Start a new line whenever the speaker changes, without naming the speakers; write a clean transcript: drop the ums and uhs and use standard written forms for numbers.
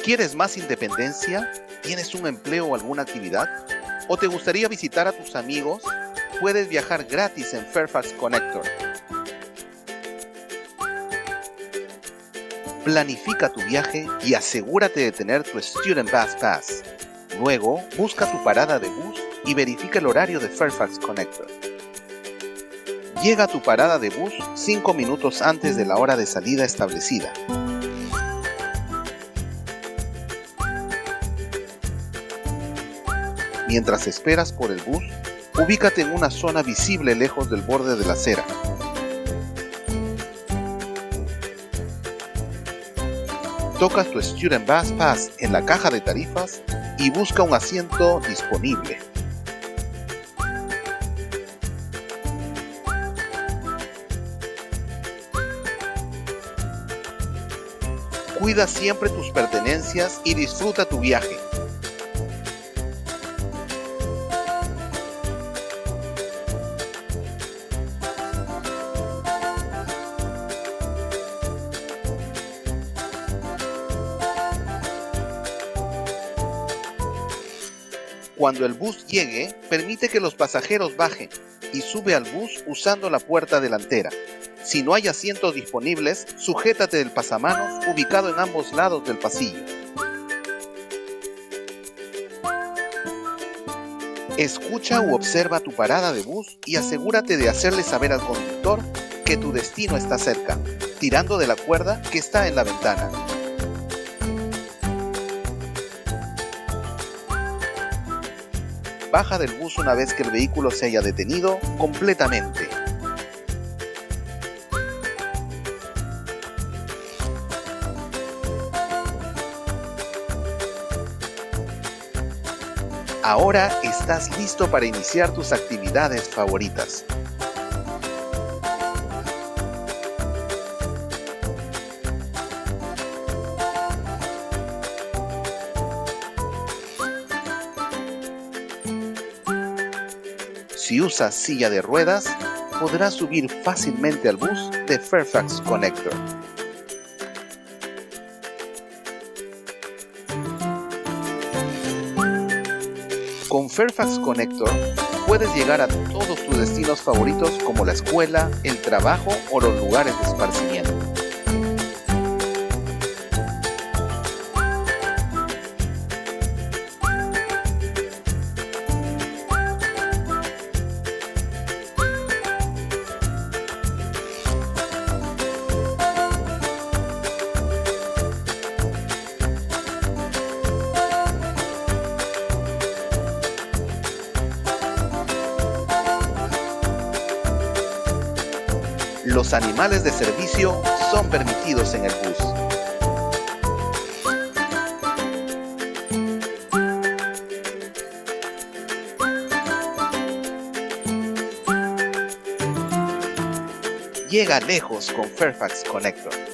¿Quieres más independencia? ¿Tienes un empleo o alguna actividad? ¿O te gustaría visitar a tus amigos? Puedes viajar gratis en Fairfax Connector. Planifica tu viaje y asegúrate de tener tu Student Bus Pass. Luego, busca tu parada de bus y verifica el horario de Fairfax Connector. Llega a tu parada de bus 5 minutos antes de la hora de salida establecida. Mientras esperas por el bus, ubícate en una zona visible lejos del borde de la acera. Tocas tu Student Bus Pass en la caja de tarifas y busca un asiento disponible. Cuida siempre tus pertenencias y disfruta tu viaje. Cuando el bus llegue, permite que los pasajeros bajen y sube al bus usando la puerta delantera. Si no hay asientos disponibles, sujétate del pasamanos ubicado en ambos lados del pasillo. Escucha u observa tu parada de bus y asegúrate de hacerle saber al conductor que tu destino está cerca, tirando de la cuerda que está en la ventana. Baja del bus una vez que el vehículo se haya detenido completamente. Ahora estás listo para iniciar tus actividades favoritas. Si usas silla de ruedas, podrás subir fácilmente al bus de Fairfax Connector. Con Fairfax Connector puedes llegar a todos tus destinos favoritos como la escuela, el trabajo o los lugares de esparcimiento. Los animales de servicio son permitidos en el bus. Llega lejos con Fairfax Connector.